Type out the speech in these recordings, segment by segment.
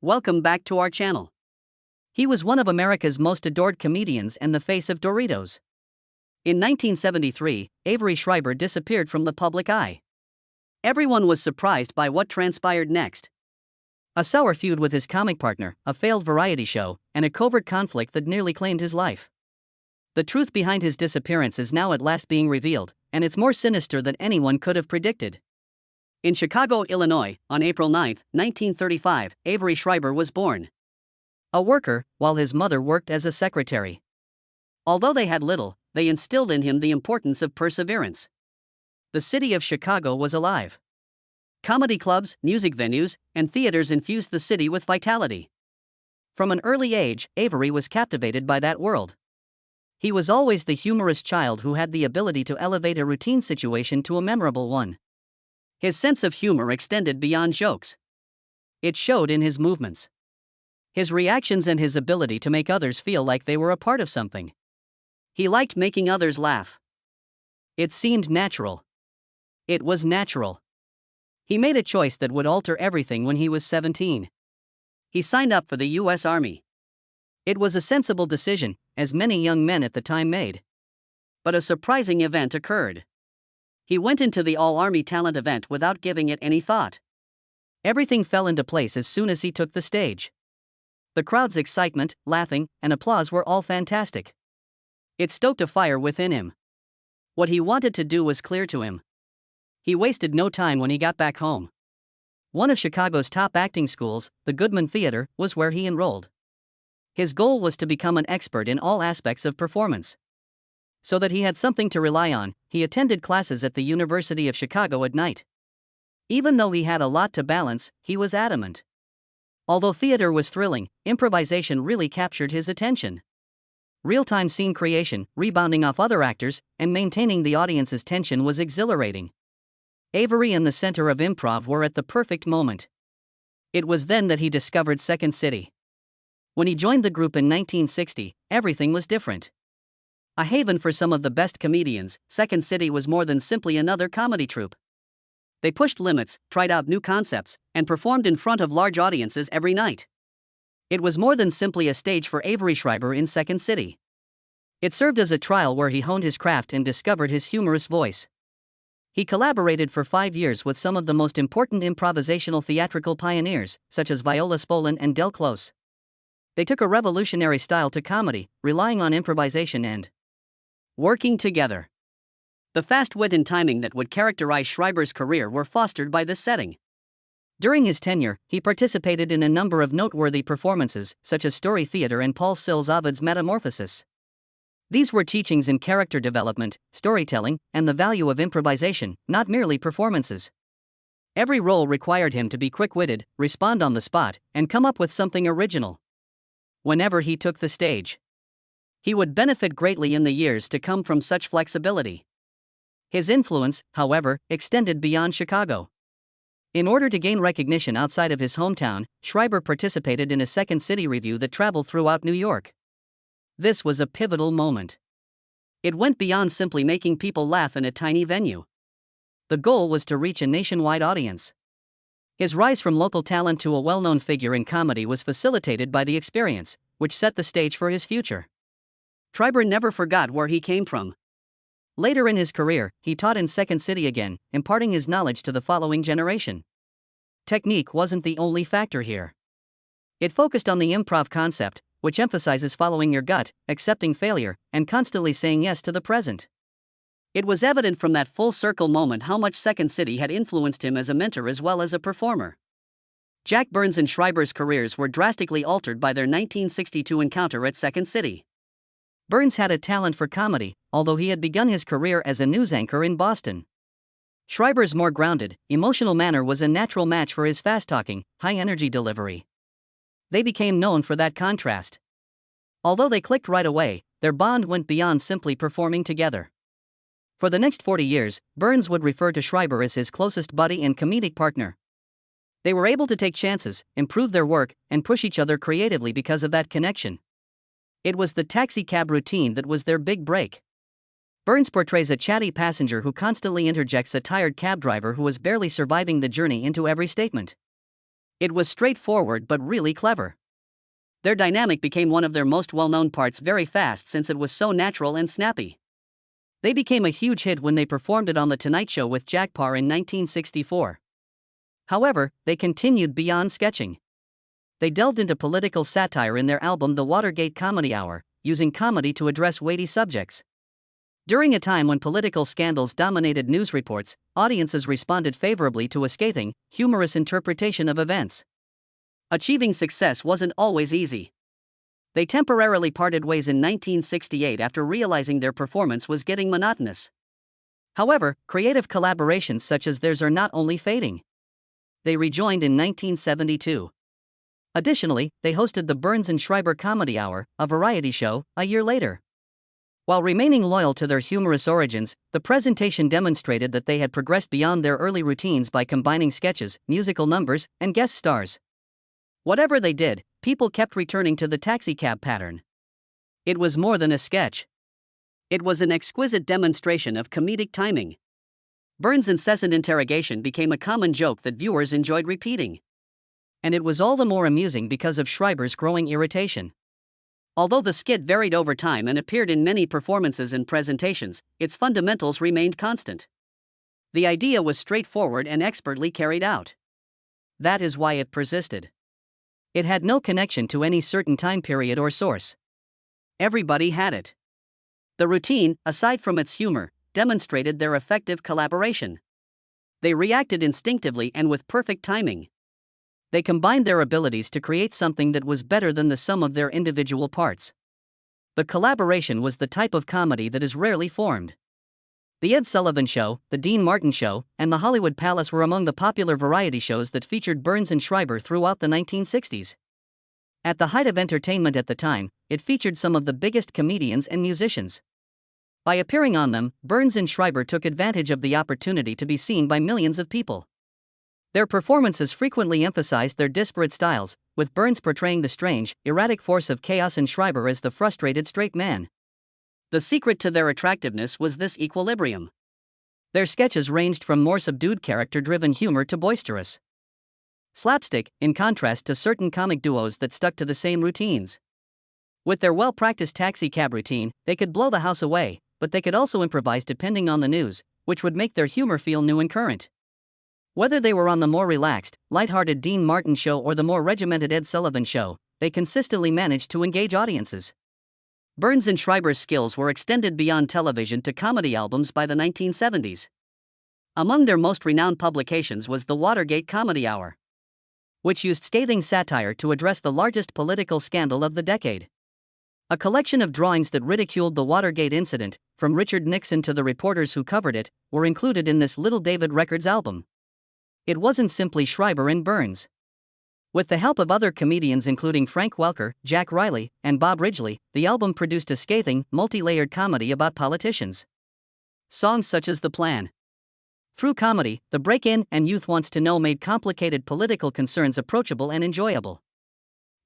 Welcome back to our channel. He was one of America's most adored comedians and the face of Doritos. In 1973, Avery Schreiber disappeared from the public eye. Everyone was surprised by what transpired next. A sour feud with his comic partner, a failed variety show, and a covert conflict that nearly claimed his life. The truth behind his disappearance is now at last being revealed, and it's more sinister than anyone could have predicted. In Chicago, Illinois, on April 9, 1935, Avery Schreiber was born. A worker, while his mother worked as a secretary. Although they had little, they instilled in him the importance of perseverance. The city of Chicago was alive. Comedy clubs, music venues, and theaters infused the city with vitality. From an early age, Avery was captivated by that world. He was always the humorous child who had the ability to elevate a routine situation to a memorable one. His sense of humor extended beyond jokes. It showed in his movements, his reactions, and his ability to make others feel like they were a part of something. He liked making others laugh. It seemed natural. It was natural. He made a choice that would alter everything when he was 17. He signed up for the U.S. Army. It was a sensible decision, as many young men at the time made. But a surprising event occurred. He went into the all-Army talent event without giving it any thought. Everything fell into place as soon as he took the stage. The crowd's excitement, laughing, and applause were all fantastic. It stoked a fire within him. What he wanted to do was clear to him. He wasted no time when he got back home. One of Chicago's top acting schools, the Goodman Theater, was where he enrolled. His goal was to become an expert in all aspects of performance. So that he had something to rely on, he attended classes at the University of Chicago at night. Even though he had a lot to balance, he was adamant. Although theater was thrilling, improvisation really captured his attention. Real-time scene creation, rebounding off other actors, and maintaining the audience's tension was exhilarating. Avery and the center of improv were at the perfect moment. It was then that he discovered Second City. When he joined the group in 1960, everything was different. A haven for some of the best comedians, Second City was more than simply another comedy troupe. They pushed limits, tried out new concepts, and performed in front of large audiences every night. It was more than simply a stage for Avery Schreiber in Second City. It served as a trial where he honed his craft and discovered his humorous voice. He collaborated for 5 years with some of the most important improvisational theatrical pioneers, such as Viola Spolin and Del Close. They took a revolutionary style to comedy, relying on improvisation and working together. The fast wit and timing that would characterize Schreiber's career were fostered by this setting. During his tenure, he participated in a number of noteworthy performances, such as Story Theater and Paul Sills-Ovid's Metamorphosis. These were teachings in character development, storytelling, and the value of improvisation, not merely performances. Every role required him to be quick-witted, respond on the spot, and come up with something original. Whenever he took the stage, he would benefit greatly in the years to come from such flexibility. His influence, however, extended beyond Chicago. In order to gain recognition outside of his hometown, Schreiber participated in a Second City revue that traveled throughout New York. This was a pivotal moment. It went beyond simply making people laugh in a tiny venue. The goal was to reach a nationwide audience. His rise from local talent to a well-known figure in comedy was facilitated by the experience, which set the stage for his future. Schreiber never forgot where he came from. Later in his career, he taught in Second City again, imparting his knowledge to the following generation. Technique wasn't the only factor here. It focused on the improv concept, which emphasizes following your gut, accepting failure, and constantly saying yes to the present. It was evident from that full-circle moment how much Second City had influenced him as a mentor as well as a performer. Jack Burns and Schreiber's careers were drastically altered by their 1962 encounter at Second City. Burns had a talent for comedy, although he had begun his career as a news anchor in Boston. Schreiber's more grounded, emotional manner was a natural match for his fast-talking, high-energy delivery. They became known for that contrast. Although they clicked right away, their bond went beyond simply performing together. For the next 40 years, Burns would refer to Schreiber as his closest buddy and comedic partner. They were able to take chances, improve their work, and push each other creatively because of that connection. It was the taxi cab routine that was their big break. Burns portrays a chatty passenger who constantly interjects a tired cab driver who is barely surviving the journey into every statement. It was straightforward but really clever. Their dynamic became one of their most well-known parts very fast since it was so natural and snappy. They became a huge hit when they performed it on The Tonight Show with Jack Paar in 1964. However, they continued beyond sketching. They delved into political satire in their album The Watergate Comedy Hour, using comedy to address weighty subjects. During a time when political scandals dominated news reports, audiences responded favorably to a scathing, humorous interpretation of events. Achieving success wasn't always easy. They temporarily parted ways in 1968 after realizing their performance was getting monotonous. However, creative collaborations such as theirs are not only fading. They rejoined in 1972. Additionally, they hosted the Burns and Schreiber Comedy Hour, a variety show, a year later. While remaining loyal to their humorous origins, the presentation demonstrated that they had progressed beyond their early routines by combining sketches, musical numbers, and guest stars. Whatever they did, people kept returning to the taxicab pattern. It was more than a sketch. It was an exquisite demonstration of comedic timing. Burns' incessant interrogation became a common joke that viewers enjoyed repeating. And it was all the more amusing because of Schreiber's growing irritation. Although the skit varied over time and appeared in many performances and presentations, its fundamentals remained constant. The idea was straightforward and expertly carried out. That is why it persisted. It had no connection to any certain time period or source. Everybody had it. The routine, aside from its humor, demonstrated their effective collaboration. They reacted instinctively and with perfect timing. They combined their abilities to create something that was better than the sum of their individual parts. The collaboration was the type of comedy that is rarely formed. The Ed Sullivan Show, The Dean Martin Show, and The Hollywood Palace were among the popular variety shows that featured Burns and Schreiber throughout the 1960s. At the height of entertainment at the time, it featured some of the biggest comedians and musicians. By appearing on them, Burns and Schreiber took advantage of the opportunity to be seen by millions of people. Their performances frequently emphasized their disparate styles, with Burns portraying the strange, erratic force of chaos and Schreiber as the frustrated straight man. The secret to their attractiveness was this equilibrium. Their sketches ranged from more subdued character-driven humor to boisterous slapstick, in contrast to certain comic duos that stuck to the same routines. With their well-practiced taxi-cab routine, they could blow the house away, but they could also improvise depending on the news, which would make their humor feel new and current. Whether they were on the more relaxed, lighthearted Dean Martin Show or the more regimented Ed Sullivan Show, they consistently managed to engage audiences. Burns and Schreiber's skills were extended beyond television to comedy albums by the 1970s. Among their most renowned publications was the Watergate Comedy Hour, which used scathing satire to address the largest political scandal of the decade. A collection of drawings that ridiculed the Watergate incident, from Richard Nixon to the reporters who covered it, were included in this Little David Records album. It wasn't simply Schreiber and Burns. With the help of other comedians including Frank Welker, Jack Riley, and Bob Ridgely, the album produced a scathing, multi-layered comedy about politicians. Songs such as The Plan. Through comedy, The Break-In and Youth Wants to Know made complicated political concerns approachable and enjoyable.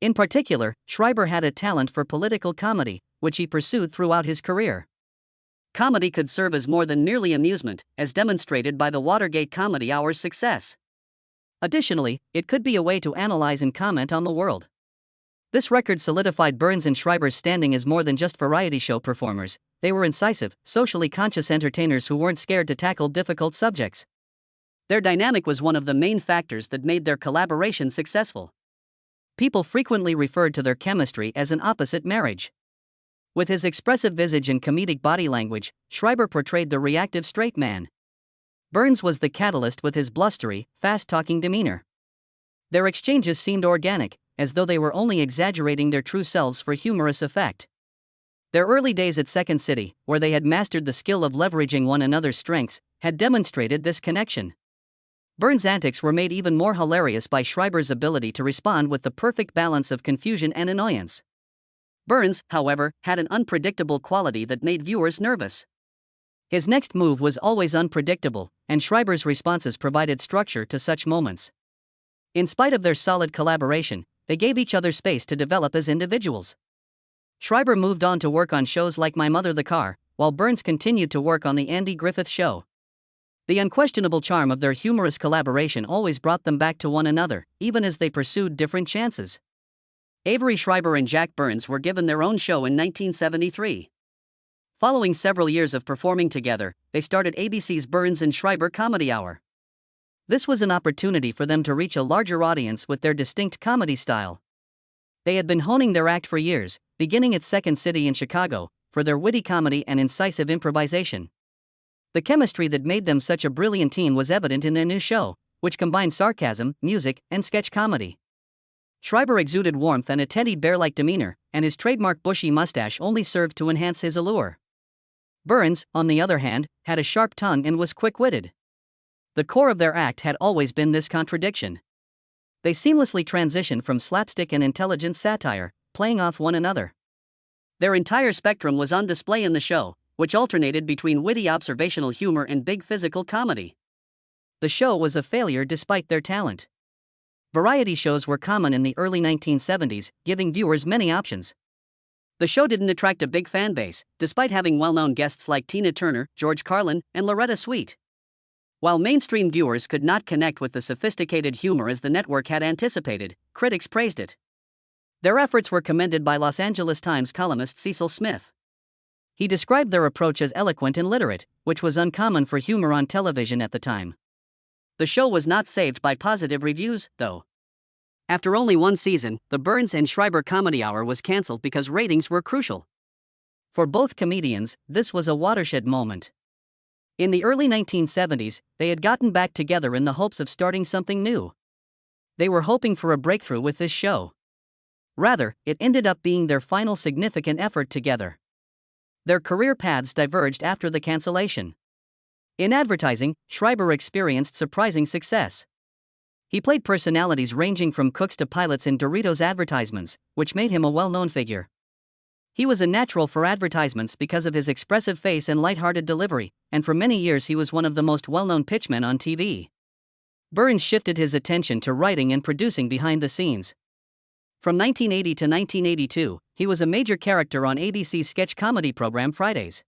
In particular, Schreiber had a talent for political comedy, which he pursued throughout his career. Comedy could serve as more than merely amusement, as demonstrated by the Watergate Comedy Hour's success. Additionally, it could be a way to analyze and comment on the world. This record solidified Burns and Schreiber's standing as more than just variety show performers. They were incisive, socially conscious entertainers who weren't scared to tackle difficult subjects. Their dynamic was one of the main factors that made their collaboration successful. People frequently referred to their chemistry as an opposite marriage. With his expressive visage and comedic body language, Schreiber portrayed the reactive straight man. Burns was the catalyst with his blustery, fast-talking demeanor. Their exchanges seemed organic, as though they were only exaggerating their true selves for humorous effect. Their early days at Second City, where they had mastered the skill of leveraging one another's strengths, had demonstrated this connection. Burns' antics were made even more hilarious by Schreiber's ability to respond with the perfect balance of confusion and annoyance. Burns, however, had an unpredictable quality that made viewers nervous. His next move was always unpredictable, and Schreiber's responses provided structure to such moments. In spite of their solid collaboration, they gave each other space to develop as individuals. Schreiber moved on to work on shows like My Mother the Car, while Burns continued to work on The Andy Griffith Show. The unquestionable charm of their humorous collaboration always brought them back to one another, even as they pursued different chances. Avery Schreiber and Jack Burns were given their own show in 1973. Following several years of performing together, they started ABC's Burns and Schreiber Comedy Hour. This was an opportunity for them to reach a larger audience with their distinct comedy style. They had been honing their act for years, beginning at Second City in Chicago, for their witty comedy and incisive improvisation. The chemistry that made them such a brilliant team was evident in their new show, which combined sarcasm, music, and sketch comedy. Schreiber exuded warmth and a teddy bear-like demeanor, and his trademark bushy mustache only served to enhance his allure. Burns, on the other hand, had a sharp tongue and was quick-witted. The core of their act had always been this contradiction. They seamlessly transitioned from slapstick and intelligent satire, playing off one another. Their entire spectrum was on display in the show, which alternated between witty observational humor and big physical comedy. The show was a failure despite their talent. Variety shows were common in the early 1970s, giving viewers many options. The show didn't attract a big fan base, despite having well-known guests like Tina Turner, George Carlin, and Loretta Sweet. While mainstream viewers could not connect with the sophisticated humor as the network had anticipated, critics praised it. Their efforts were commended by Los Angeles Times columnist Cecil Smith. He described their approach as eloquent and literate, which was uncommon for humor on television at the time. The show was not saved by positive reviews, though. After only one season, the Burns and Schreiber Comedy Hour was canceled because ratings were crucial. For both comedians, this was a watershed moment. In the early 1970s, they had gotten back together in the hopes of starting something new. They were hoping for a breakthrough with this show. Rather, it ended up being their final significant effort together. Their career paths diverged after the cancellation. In advertising, Schreiber experienced surprising success. He played personalities ranging from cooks to pilots in Doritos advertisements, which made him a well-known figure. He was a natural for advertisements because of his expressive face and lighthearted delivery, and for many years he was one of the most well-known pitchmen on TV. Burns shifted his attention to writing and producing behind the scenes. From 1980 to 1982, he was a major character on ABC's sketch comedy program Fridays.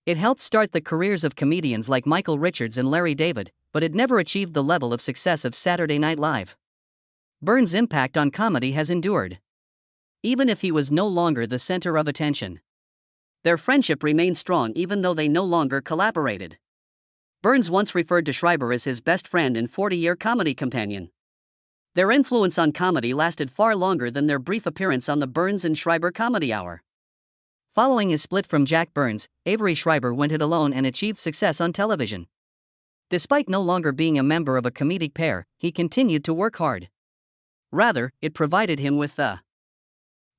It helped start the careers of comedians like Michael Richards and Larry David, but it never achieved the level of success of Saturday Night Live. Burns' impact on comedy has endured, even if he was no longer the center of attention. Their friendship remained strong even though they no longer collaborated. Burns once referred to Schreiber as his best friend and 40-year comedy companion. Their influence on comedy lasted far longer than their brief appearance on the Burns and Schreiber Comedy Hour. Following his split from Jack Burns, Avery Schreiber went it alone and achieved success on television. Despite no longer being a member of a comedic pair, he continued to work hard. Rather, it provided him with the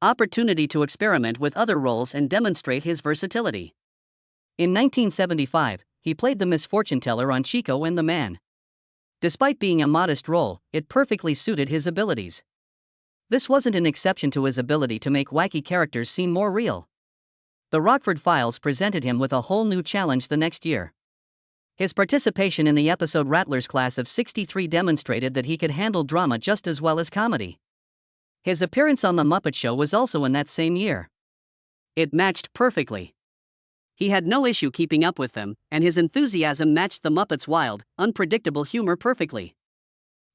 opportunity to experiment with other roles and demonstrate his versatility. In 1975, he played the misfortune teller on Chico and the Man. Despite being a modest role, it perfectly suited his abilities. This wasn't an exception to his ability to make wacky characters seem more real. The Rockford Files presented him with a whole new challenge the next year. His participation in the episode Rattler's Class of '63 demonstrated that he could handle drama just as well as comedy. His appearance on The Muppet Show was also in that same year. It matched perfectly. He had no issue keeping up with them, and his enthusiasm matched the Muppets' wild, unpredictable humor perfectly.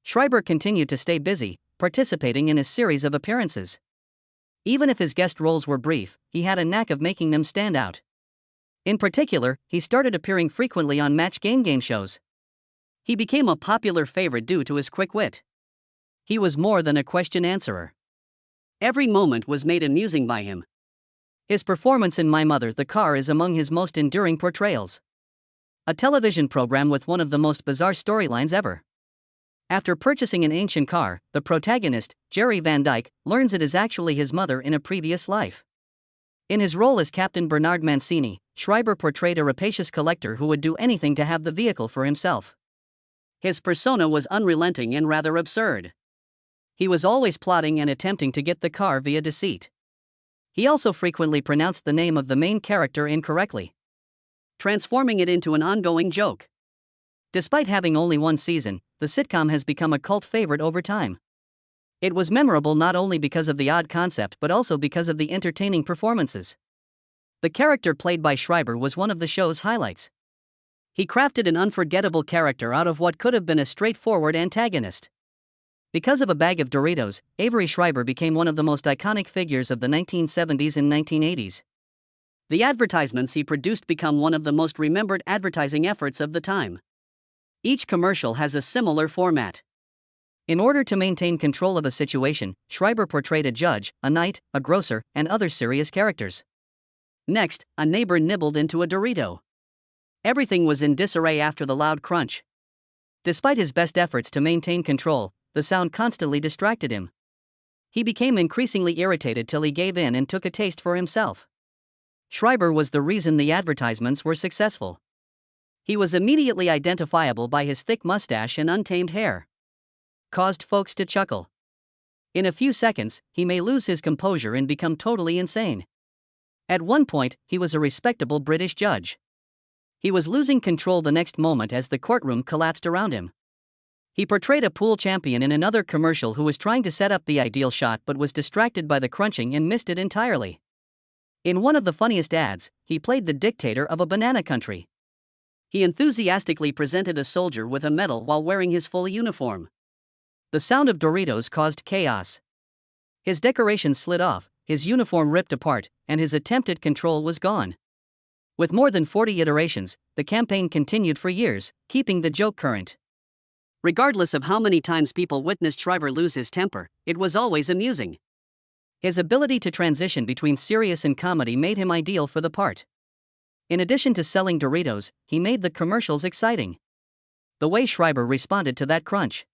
Schreiber continued to stay busy, participating in a series of appearances. Even if his guest roles were brief, he had a knack of making them stand out. In particular, he started appearing frequently on match game shows. He became a popular favorite due to his quick wit. He was more than a question answerer. Every moment was made amusing by him. His performance in My Mother, the Car is among his most enduring portrayals. A television program with one of the most bizarre storylines ever. After purchasing an ancient car, the protagonist, Jerry Van Dyke, learns it is actually his mother in a previous life. In his role as Captain Bernard Mancini, Schreiber portrayed a rapacious collector who would do anything to have the vehicle for himself. His persona was unrelenting and rather absurd. He was always plotting and attempting to get the car via deceit. He also frequently pronounced the name of the main character incorrectly, transforming it into an ongoing joke. Despite having only one season, the sitcom has become a cult favorite over time. It was memorable not only because of the odd concept but also because of the entertaining performances. The character played by Schreiber was one of the show's highlights. He crafted an unforgettable character out of what could have been a straightforward antagonist. Because of a bag of Doritos, Avery Schreiber became one of the most iconic figures of the 1970s and 1980s. The advertisements he produced become one of the most remembered advertising efforts of the time. Each commercial has a similar format. In order to maintain control of a situation, Schreiber portrayed a judge, a knight, a grocer, and other serious characters. Next, a neighbor nibbled into a Dorito. Everything was in disarray after the loud crunch. Despite his best efforts to maintain control, the sound constantly distracted him. He became increasingly irritated till he gave in and took a taste for himself. Schreiber was the reason the advertisements were successful. He was immediately identifiable by his thick mustache and untamed hair. Caused folks to chuckle. In a few seconds, he may lose his composure and become totally insane. At one point, he was a respectable British judge. He was losing control the next moment as the courtroom collapsed around him. He portrayed a pool champion in another commercial who was trying to set up the ideal shot but was distracted by the crunching and missed it entirely. In one of the funniest ads, he played the dictator of a banana country. He enthusiastically presented a soldier with a medal while wearing his full uniform. The sound of Doritos caused chaos. His decorations slid off, his uniform ripped apart, and his attempt at control was gone. With more than 40 iterations, the campaign continued for years, keeping the joke current. Regardless of how many times people witnessed Schreiber lose his temper, it was always amusing. His ability to transition between serious and comedy made him ideal for the part. In addition to selling Doritos, he made the commercials exciting. The way Schreiber responded to that crunch.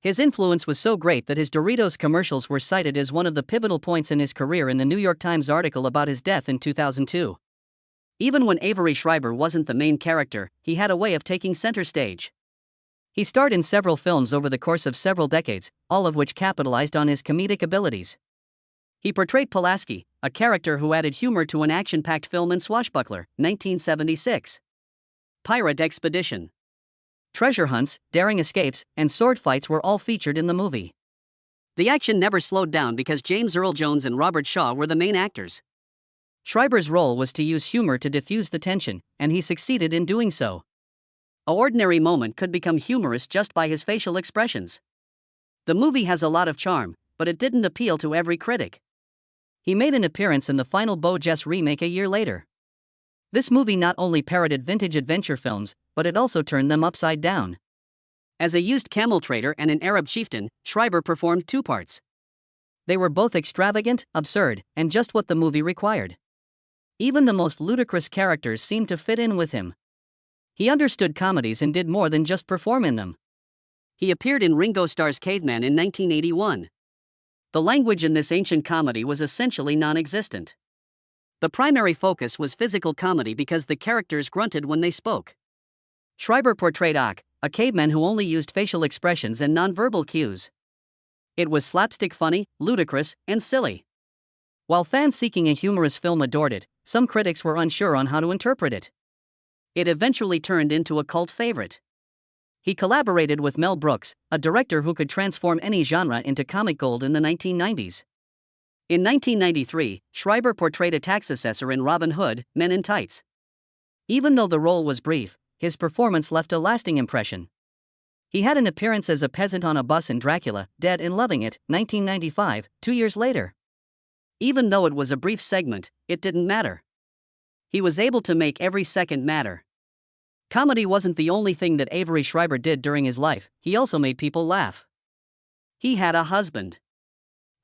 His influence was so great that his Doritos commercials were cited as one of the pivotal points in his career in the New York Times article about his death in 2002. Even when Avery Schreiber wasn't the main character, he had a way of taking center stage. He starred in several films over the course of several decades, all of which capitalized on his comedic abilities. He portrayed Pulaski, a character who added humor to an action-packed film in Swashbuckler, 1976. Pirate Expedition. Treasure hunts, daring escapes, and sword fights were all featured in the movie. The action never slowed down because James Earl Jones and Robert Shaw were the main actors. Schreiber's role was to use humor to diffuse the tension, and he succeeded in doing so. An ordinary moment could become humorous just by his facial expressions. The movie has a lot of charm, but it didn't appeal to every critic. He made an appearance in the final Beau Geste remake a year later. This movie not only parodied vintage adventure films, but it also turned them upside down. As a used camel trader and an Arab chieftain, Schreiber performed two parts. They were both extravagant, absurd, and just what the movie required. Even the most ludicrous characters seemed to fit in with him. He understood comedies and did more than just perform in them. He appeared in Ringo Starr's Caveman in 1981. The language in this ancient comedy was essentially non-existent. The primary focus was physical comedy because the characters grunted when they spoke. Schreiber portrayed Aback, a caveman who only used facial expressions and nonverbal cues. It was slapstick funny, ludicrous, and silly. While fans seeking a humorous film adored it, some critics were unsure on how to interpret it. It eventually turned into a cult favorite. He collaborated with Mel Brooks, a director who could transform any genre into comic gold in the 1990s. In 1993, Schreiber portrayed a tax assessor in Robin Hood, Men in Tights. Even though the role was brief, his performance left a lasting impression. He had an appearance as a peasant on a bus in Dracula, Dead and Loving It, 1995, 2 years later. Even though it was a brief segment, it didn't matter. He was able to make every second matter. Comedy wasn't the only thing that Avery Schreiber did during his life, he also made people laugh. He had a husband.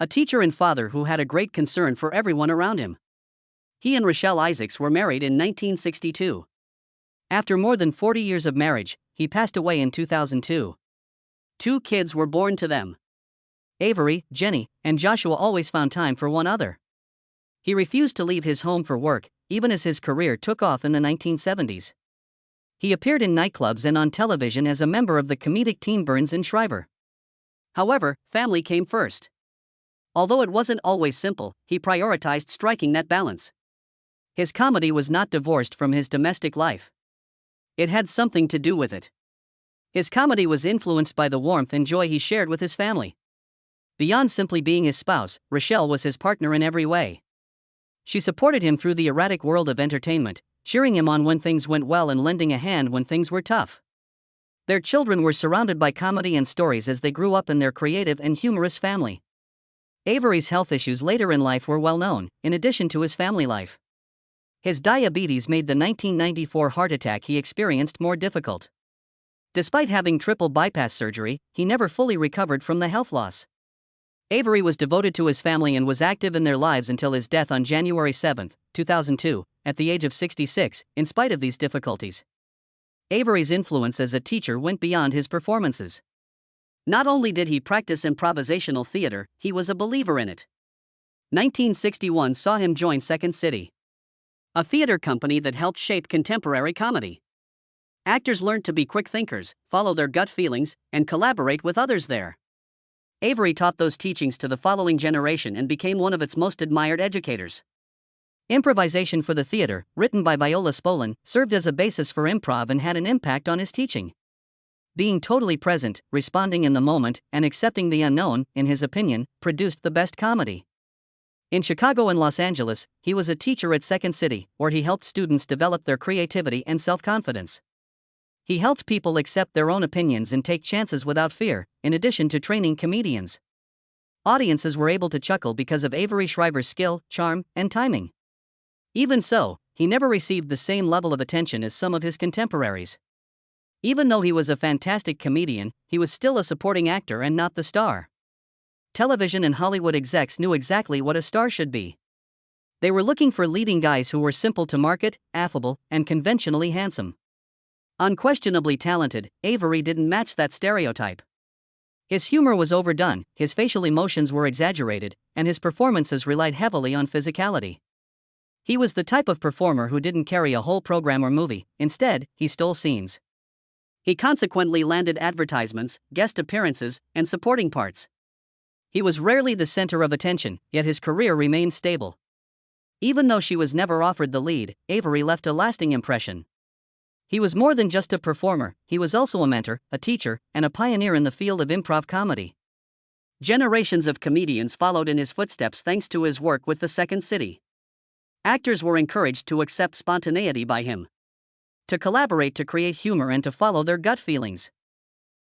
A teacher and father who had a great concern for everyone around him. He and Rochelle Isaacs were married in 1962. After more than 40 years of marriage, he passed away in 2002. 2 kids were born to them. Avery, Jenny, and Joshua always found time for one another. He refused to leave his home for work, even as his career took off in the 1970s. He appeared in nightclubs and on television as a member of the comedic team Burns and Schreiber. However, family came first. Although it wasn't always simple, he prioritized striking that balance. His comedy was not divorced from his domestic life. It had something to do with it. His comedy was influenced by the warmth and joy he shared with his family. Beyond simply being his spouse, Rochelle was his partner in every way. She supported him through the erratic world of entertainment, cheering him on when things went well and lending a hand when things were tough. Their children were surrounded by comedy and stories as they grew up in their creative and humorous family. Avery's health issues later in life were well known, in addition to his family life. His diabetes made the 1994 heart attack he experienced more difficult. Despite having triple bypass surgery, he never fully recovered from the health loss. Avery was devoted to his family and was active in their lives until his death on January 7, 2002, at the age of 66, in spite of these difficulties. Avery's influence as a teacher went beyond his performances. Not only did he practice improvisational theater, he was a believer in it. 1961 saw him join Second City, a theater company that helped shape contemporary comedy. Actors learned to be quick thinkers, follow their gut feelings, and collaborate with others there. Avery taught those teachings to the following generation and became one of its most admired educators. Improvisation for the theater, written by Viola Spolin, served as a basis for improv and had an impact on his teaching. Being totally present, responding in the moment, and accepting the unknown, in his opinion, produced the best comedy. In Chicago and Los Angeles, he was a teacher at Second City, where he helped students develop their creativity and self-confidence. He helped people accept their own opinions and take chances without fear, in addition to training comedians. Audiences were able to chuckle because of Avery Schreiber's skill, charm, and timing. Even so, he never received the same level of attention as some of his contemporaries. Even though he was a fantastic comedian, he was still a supporting actor and not the star. Television and Hollywood execs knew exactly what a star should be. They were looking for leading guys who were simple to market, affable, and conventionally handsome. Unquestionably talented, Avery didn't match that stereotype. His humor was overdone, his facial emotions were exaggerated, and his performances relied heavily on physicality. He was the type of performer who didn't carry a whole program or movie, instead, he stole scenes. He consequently landed advertisements, guest appearances, and supporting parts. He was rarely the center of attention, yet his career remained stable. Even though she was never offered the lead, Avery left a lasting impression. He was more than just a performer, he was also a mentor, a teacher, and a pioneer in the field of improv comedy. Generations of comedians followed in his footsteps thanks to his work with the Second City. Actors were encouraged to accept spontaneity by him, to collaborate to create humor and to follow their gut feelings.